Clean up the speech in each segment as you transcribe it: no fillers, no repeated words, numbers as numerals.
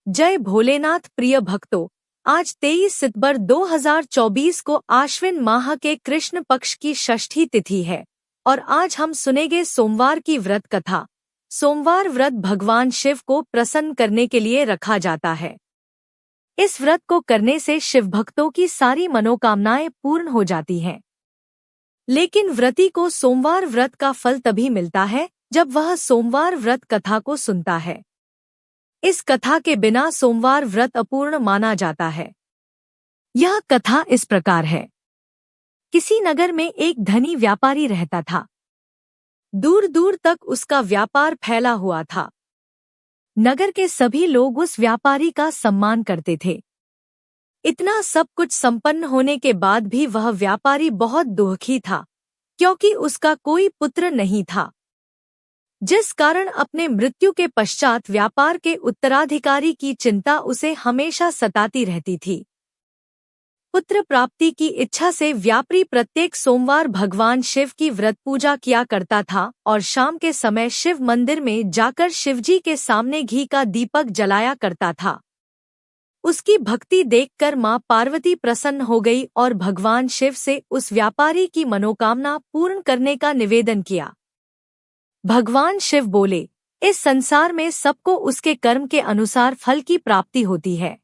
जय भोलेनाथ प्रिय भक्तों, आज 23 सितंबर 2024 को आश्विन माह के कृष्ण पक्ष की षष्ठी तिथि है और आज हम सुनेंगे सोमवार की व्रत कथा। सोमवार व्रत भगवान शिव को प्रसन्न करने के लिए रखा जाता है। इस व्रत को करने से शिव भक्तों की सारी मनोकामनाएं पूर्ण हो जाती हैं। लेकिन व्रती को सोमवार व्रत का फल तभी मिलता है जब वह सोमवार व्रत कथा को सुनता है। इस कथा के बिना सोमवार व्रत अपूर्ण माना जाता है। यह कथा इस प्रकार है। किसी नगर में एक धनी व्यापारी रहता था। दूर दूर तक उसका व्यापार फैला हुआ था। नगर के सभी लोग उस व्यापारी का सम्मान करते थे। इतना सब कुछ संपन्न होने के बाद भी वह व्यापारी बहुत दुखी था, क्योंकि उसका कोई पुत्र नहीं था, जिस कारण अपने मृत्यु के पश्चात व्यापार के उत्तराधिकारी की चिंता उसे हमेशा सताती रहती थी। पुत्र प्राप्ति की इच्छा से व्यापारी प्रत्येक सोमवार भगवान शिव की व्रत पूजा किया करता था और शाम के समय शिव मंदिर में जाकर शिवजी के सामने घी का दीपक जलाया करता था। उसकी भक्ति देखकर मां पार्वती प्रसन्न हो गई और भगवान शिव से उस व्यापारी की मनोकामना पूर्ण करने का निवेदन किया। भगवान शिव बोले, इस संसार में सबको उसके कर्म के अनुसार फल की प्राप्ति होती है।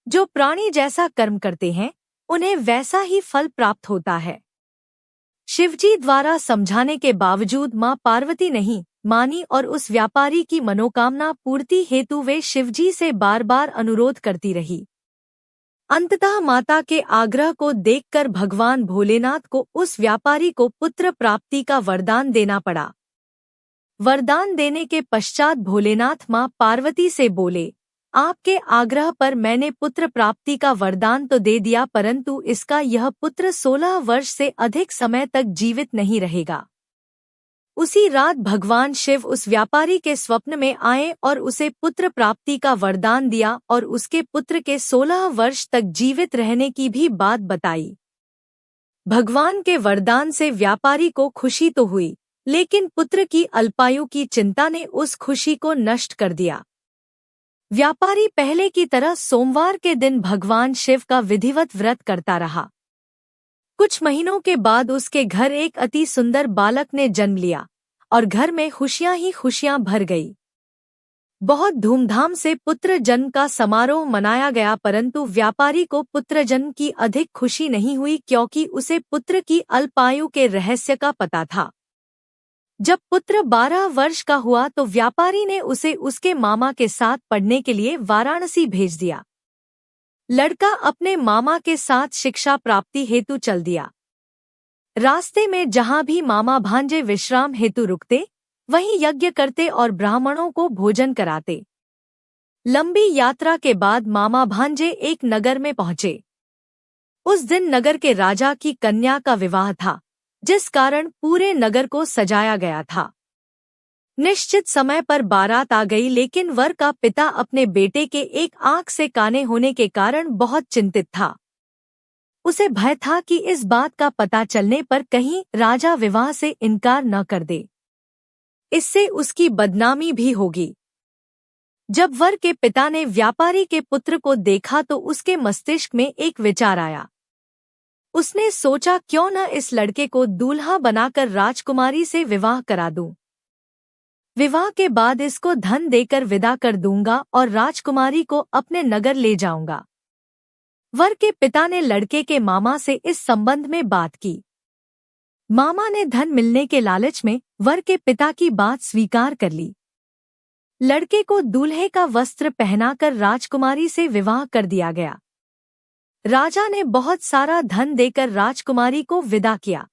जो प्राणी जैसा कर्म करते हैं उन्हें वैसा ही फल प्राप्त होता है। शिवजी द्वारा समझाने के बावजूद मां पार्वती नहीं मानी और उस व्यापारी की मनोकामना पूर्ति हेतु वे शिवजी से बार बार अनुरोध करती रही। अंततः माता के आग्रह को देखकर भगवान भोलेनाथ को उस व्यापारी को पुत्र प्राप्ति का वरदान देना पड़ा। वरदान देने के पश्चात भोलेनाथ मां पार्वती से बोले, आपके आग्रह पर मैंने पुत्र प्राप्ति का वरदान तो दे दिया, परंतु इसका यह पुत्र 16 वर्ष से अधिक समय तक जीवित नहीं रहेगा। उसी रात भगवान शिव उस व्यापारी के स्वप्न में आए और उसे पुत्र प्राप्ति का वरदान दिया और उसके पुत्र के 16 वर्ष तक जीवित रहने की भी बात बताई। भगवान के वरदान से व्यापारी को खुशी तो हुई, लेकिन पुत्र की अल्पायु की चिंता ने उस खुशी को नष्ट कर दिया। व्यापारी पहले की तरह सोमवार के दिन भगवान शिव का विधिवत व्रत करता रहा। कुछ महीनों के बाद उसके घर एक अति सुंदर बालक ने जन्म लिया और घर में खुशियां ही खुशियां भर गई। बहुत धूमधाम से पुत्र जन्म का समारोह मनाया गया, परंतु व्यापारी को पुत्र जन्म की अधिक खुशी नहीं हुई, क्योंकि उसे पुत्र की अल्पायु के रहस्य का पता था। जब पुत्र 12 वर्ष का हुआ तो व्यापारी ने उसे उसके मामा के साथ पढ़ने के लिए वाराणसी भेज दिया। लड़का अपने मामा के साथ शिक्षा प्राप्ति हेतु चल दिया। रास्ते में जहां भी मामा भांजे विश्राम हेतु रुकते, वहीं यज्ञ करते और ब्राह्मणों को भोजन कराते। लंबी यात्रा के बाद मामा भांजे एक नगर में पहुंचे। उस दिन नगर के राजा की कन्या का विवाह था, जिस कारण पूरे नगर को सजाया गया था। निश्चित समय पर बारात आ गई, लेकिन वर का पिता अपने बेटे के एक आंख से काने होने के कारण बहुत चिंतित था। उसे भय था कि इस बात का पता चलने पर कहीं राजा विवाह से इनकार न कर दे, इससे उसकी बदनामी भी होगी। जब वर के पिता ने व्यापारी के पुत्र को देखा तो उसके मस्तिष्क में एक विचार आया। उसने सोचा, क्यों न इस लड़के को दूल्हा बनाकर राजकुमारी से विवाह करा दूं। विवाह के बाद इसको धन देकर विदा कर दूंगा और राजकुमारी को अपने नगर ले जाऊंगा। वर के पिता ने लड़के के मामा से इस संबंध में बात की। मामा ने धन मिलने के लालच में वर के पिता की बात स्वीकार कर ली। लड़के को दूल्हे का वस्त्र पहनाकर राजकुमारी से विवाह कर दिया गया। राजा ने बहुत सारा धन देकर राजकुमारी को विदा किया।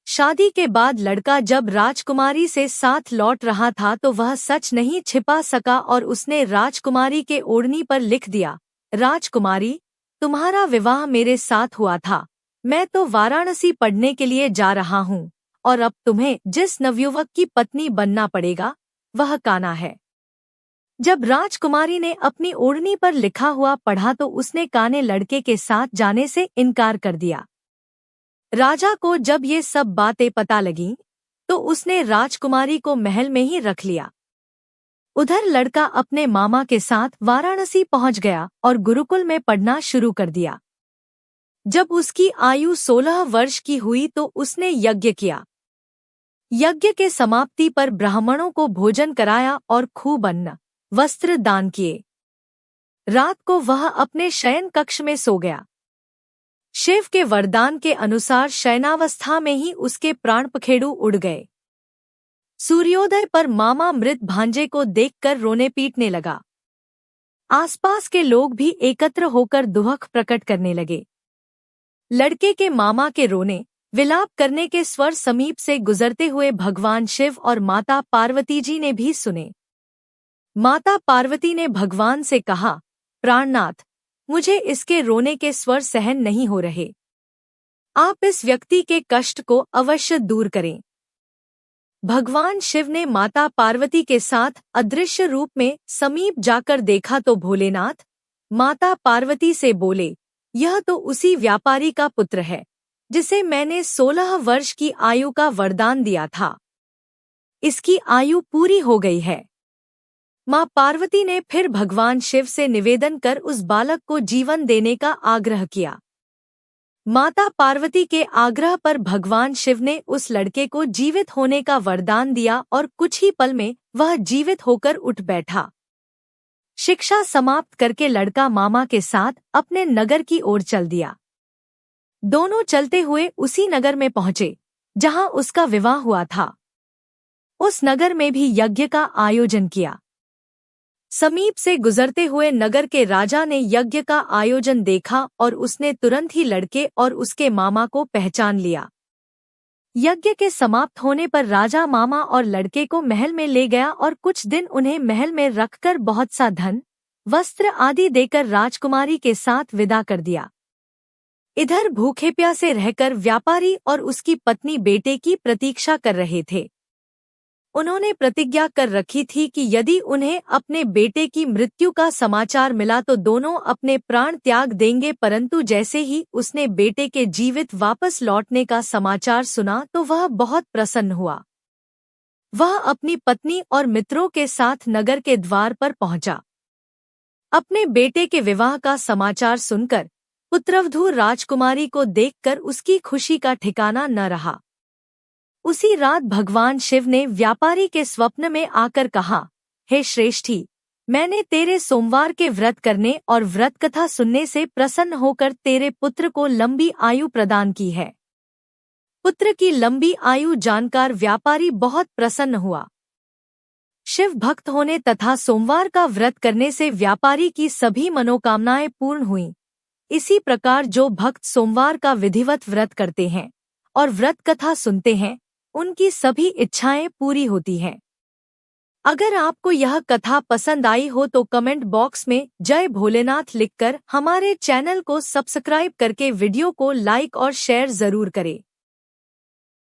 शादी के बाद लड़का जब राजकुमारी से साथ लौट रहा था तो वह सच नहीं छिपा सका और उसने राजकुमारी के ओढ़नी पर लिख दिया, राजकुमारी, तुम्हारा विवाह मेरे साथ हुआ था। मैं तो वाराणसी पढ़ने के लिए जा रहा हूँ और अब तुम्हें जिस नवयुवक की पत्नी बनना पड़ेगा वह कान्हा है। जब राजकुमारी ने अपनी ओढ़नी पर लिखा हुआ पढ़ा तो उसने काने लड़के के साथ जाने से इनकार कर दिया। राजा को जब ये सब बातें पता लगीं, तो उसने राजकुमारी को महल में ही रख लिया। उधर लड़का अपने मामा के साथ वाराणसी पहुंच गया और गुरुकुल में पढ़ना शुरू कर दिया। जब उसकी आयु 16 वर्ष की हुई तो उसने यज्ञ किया। यज्ञ के समाप्ति पर ब्राह्मणों को भोजन कराया और खूब अन्न वस्त्र दान किए। रात को वह अपने शयन कक्ष में सो गया। शिव के वरदान के अनुसार शयनावस्था में ही उसके प्राण पखेरु उड़ गए। सूर्योदय पर मामा मृत भांजे को देखकर रोने पीटने लगा। आसपास के लोग भी एकत्र होकर दुख प्रकट करने लगे। लड़के के मामा के रोने विलाप करने के स्वर समीप से गुजरते हुए भगवान शिव और माता पार्वती जी ने भी सुने। माता पार्वती ने भगवान से कहा, प्राणनाथ, मुझे इसके रोने के स्वर सहन नहीं हो रहे। आप इस व्यक्ति के कष्ट को अवश्य दूर करें। भगवान शिव ने माता पार्वती के साथ अदृश्य रूप में समीप जाकर देखा तो भोलेनाथ माता पार्वती से बोले, यह तो उसी व्यापारी का पुत्र है जिसे मैंने 16 वर्ष की आयु का वरदान दिया था। इसकी आयु पूरी हो गई है। मां पार्वती ने फिर भगवान शिव से निवेदन कर उस बालक को जीवन देने का आग्रह किया। माता पार्वती के आग्रह पर भगवान शिव ने उस लड़के को जीवित होने का वरदान दिया और कुछ ही पल में वह जीवित होकर उठ बैठा। शिक्षा समाप्त करके लड़का मामा के साथ अपने नगर की ओर चल दिया। दोनों चलते हुए उसी नगर में पहुंचे जहां उसका विवाह हुआ था। उस नगर में भी यज्ञ का आयोजन किया। समीप से गुजरते हुए नगर के राजा ने यज्ञ का आयोजन देखा और उसने तुरंत ही लड़के और उसके मामा को पहचान लिया। यज्ञ के समाप्त होने पर राजा मामा और लड़के को महल में ले गया और कुछ दिन उन्हें महल में रखकर बहुत सा धन, वस्त्र आदि देकर राजकुमारी के साथ विदा कर दिया। इधर भूखे प्यासे रहकर व्यापारी और उसकी पत्नी बेटे की प्रतीक्षा कर रहे थे। उन्होंने प्रतिज्ञा कर रखी थी कि यदि उन्हें अपने बेटे की मृत्यु का समाचार मिला तो दोनों अपने प्राण त्याग देंगे, परंतु जैसे ही उसने बेटे के जीवित वापस लौटने का समाचार सुना तो वह बहुत प्रसन्न हुआ। वह अपनी पत्नी और मित्रों के साथ नगर के द्वार पर पहुंचा। अपने बेटे के विवाह का समाचार सुनकर पुत्रवधू राजकुमारी को देखकर उसकी खुशी का ठिकाना न रहा। उसी रात भगवान शिव ने व्यापारी के स्वप्न में आकर कहा, हे श्रेष्ठी, मैंने तेरे सोमवार के व्रत करने और व्रत कथा सुनने से प्रसन्न होकर तेरे पुत्र को लंबी आयु प्रदान की है। पुत्र की लंबी आयु जानकर व्यापारी बहुत प्रसन्न हुआ। शिव भक्त होने तथा सोमवार का व्रत करने से व्यापारी की सभी मनोकामनाएं पूर्ण हुईं। इसी प्रकार जो भक्त सोमवार का विधिवत व्रत करते हैं और व्रत कथा सुनते हैं, उनकी सभी इच्छाएं पूरी होती हैं। अगर आपको यह कथा पसंद आई हो तो कमेंट बॉक्स में जय भोलेनाथ लिखकर हमारे चैनल को सब्सक्राइब करके वीडियो को लाइक और शेयर जरूर करें।